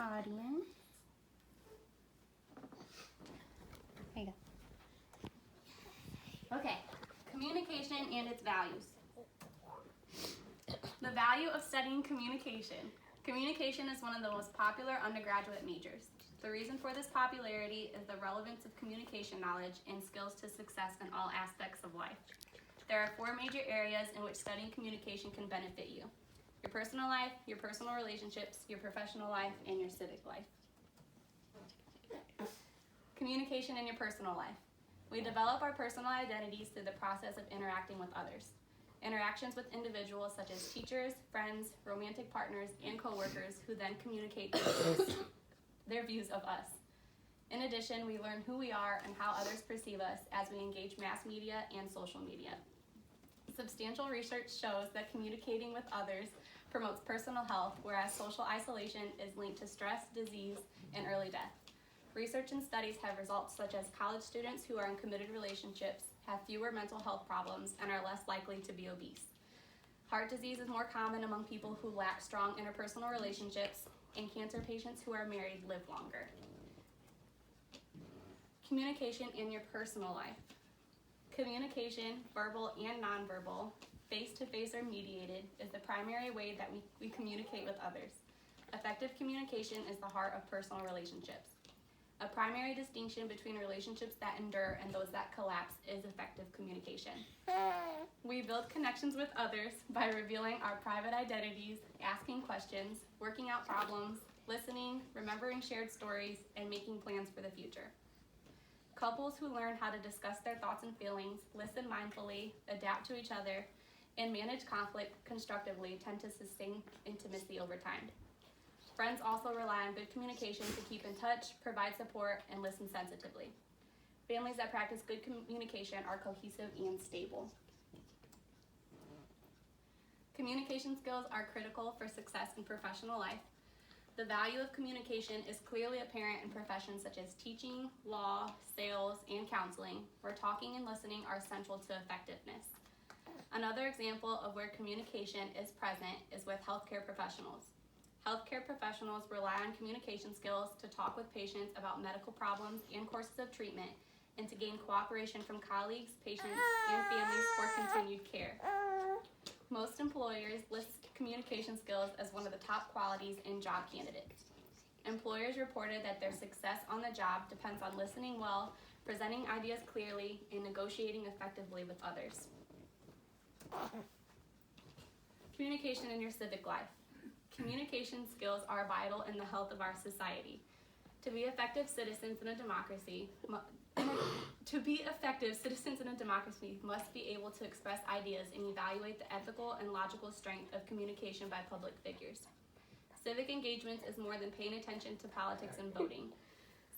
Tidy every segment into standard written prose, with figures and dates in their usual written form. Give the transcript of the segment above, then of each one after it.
audience. There you go. Okay, communication and its values. The value of studying communication. Communication is one of the most popular undergraduate majors. The reason for this popularity is the relevance of communication knowledge and skills to success in all aspects of life. There are 4 major areas in which studying communication can benefit you: your personal life, your personal relationships, your professional life, and your civic life. Communication in your personal life. We develop our personal identities through the process of interacting with others. Interactions with individuals such as teachers, friends, romantic partners, and coworkers who then communicate their views of us. In addition, we learn who we are and how others perceive us as we engage mass media and social media. Substantial research shows that communicating with others promotes personal health, whereas social isolation is linked to stress, disease, and early death. Research and studies have results such as college students who are in committed relationships have fewer mental health problems and are less likely to be obese. Heart disease is more common among people who lack strong interpersonal relationships, and cancer patients who are married live longer. Communication in your personal life. Communication, verbal and nonverbal, face-to-face or mediated, is the primary way that we communicate with others. Effective communication is the heart of personal relationships. A primary distinction between relationships that endure and those that collapse is effective communication. We build connections with others by revealing our private identities, asking questions, working out problems, listening, remembering shared stories, and making plans for the future. Couples who learn how to discuss their thoughts and feelings, listen mindfully, adapt to each other, and manage conflict constructively tend to sustain intimacy over time. Friends also rely on good communication to keep in touch, provide support, and listen sensitively. Families that practice good communication are cohesive and stable. Communication skills are critical for success in professional life. The value of communication is clearly apparent in professions such as teaching, law, sales, and counseling, where talking and listening are central to effectiveness. Another example of where communication is present is with healthcare professionals. Healthcare professionals rely on communication skills to talk with patients about medical problems and courses of treatment, and to gain cooperation from colleagues, patients, and families for continued care. Most employers list communication skills as one of the top qualities in job candidates. Employers reported that their success on the job depends on listening well, presenting ideas clearly, and negotiating effectively with others. Communication in your civic life. Communication skills are vital in the health of our society. To be effective citizens in a democracy must be able to express ideas and evaluate the ethical and logical strength of communication by public figures. Civic engagement is more than paying attention to politics and voting.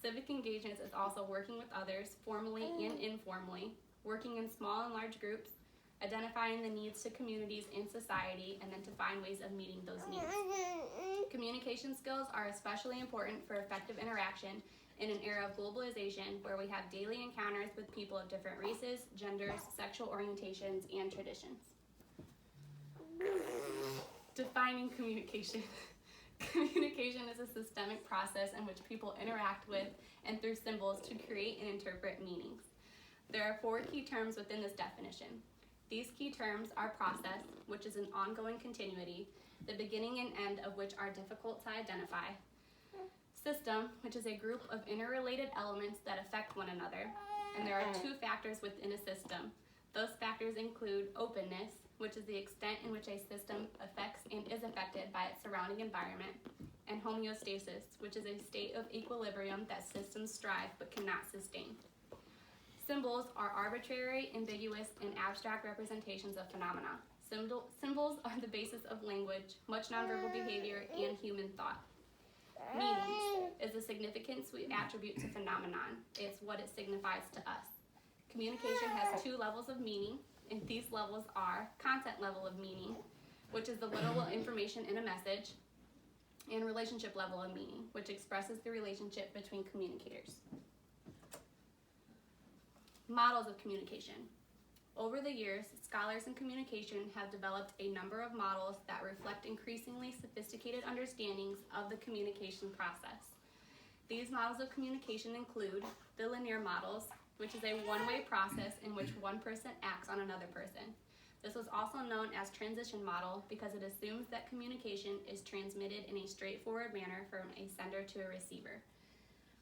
Civic engagement is also working with others, formally and informally, working in small and large groups, identifying the needs to communities in society, and then to find ways of meeting those needs. Communication skills are especially important for effective interaction in an era of globalization where we have daily encounters with people of different races, genders, sexual orientations, and traditions. Defining communication. Communication is a systemic process in which people interact with and through symbols to create and interpret meanings. There are 4 key terms within this definition. These key terms are process, which is an ongoing continuity, the beginning and end of which are difficult to identify. System, which is a group of interrelated elements that affect one another. And there are 2 factors within a system. Those factors include openness, which is the extent in which a system affects and is affected by its surrounding environment, and homeostasis, which is a state of equilibrium that systems strive but cannot sustain. Symbols are arbitrary, ambiguous, and abstract representations of phenomena. Symbols are the basis of language, much nonverbal behavior, and human thought. Meaning is the significance we attribute to phenomenon. It's what it signifies to us. Communication has 2 levels of meaning, and these levels are content level of meaning, which is the literal information in a message, and relationship level of meaning, which expresses the relationship between communicators. Models of communication. Over the years, scholars in communication have developed a number of models that reflect increasingly sophisticated understandings of the communication process. These models of communication include the linear models, which is a one-way process in which one person acts on another person. This was also known as transition model because it assumes that communication is transmitted in a straightforward manner from a sender to a receiver.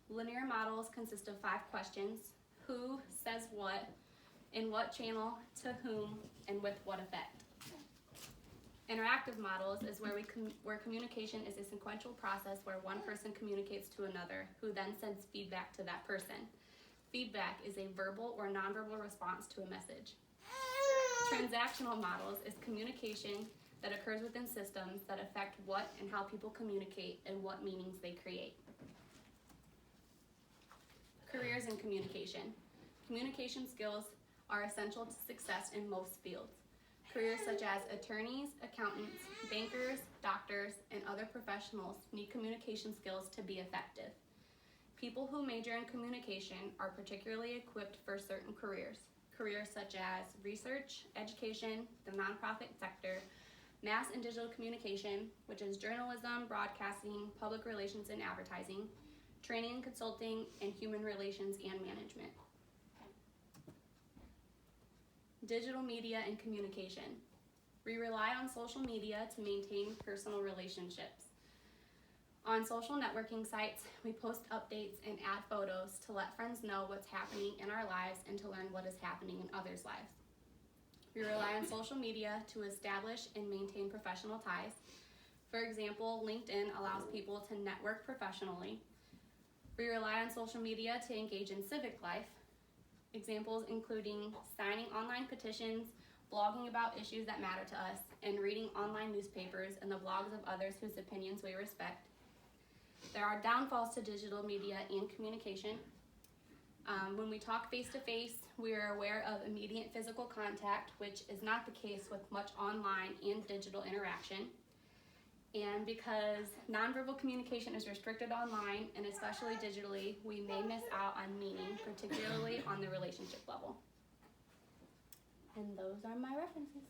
Linear models consist of 5 questions: who, says what, in what channel, to whom, and with what effect. Interactive models is where communication is a sequential process where one person communicates to another, who then sends feedback to that person. Feedback is a verbal or nonverbal response to a message. Transactional models is communication that occurs within systems that affect what and how people communicate and what meanings they create. Careers in communication. Communication skills are essential to success in most fields. Careers such as attorneys, accountants, bankers, doctors, and other professionals need communication skills to be effective. People who major in communication are particularly equipped for certain careers. Careers such as research, education, the nonprofit sector, mass and digital communication, which is journalism, broadcasting, public relations and advertising, training and consulting, and human relations and management. Digital media and communication. We rely on social media to maintain personal relationships. On social networking sites, we post updates and add photos to let friends know what's happening in our lives and to learn what is happening in others' lives. We rely on social media to establish and maintain professional ties. For example, LinkedIn allows people to network professionally. We rely on social media to engage in civic life. Examples including signing online petitions, blogging about issues that matter to us, and reading online newspapers and the blogs of others whose opinions we respect. There are downfalls to digital media and communication. When we talk face-to-face, we are aware of immediate physical contact, which is not the case with much online and digital interaction. And because nonverbal communication is restricted online, and especially digitally, we may miss out on meaning, particularly on the relationship level. And those are my references.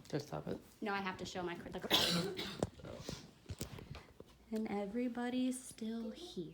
Just stop it. No, I have to show the crowd. And everybody's still here.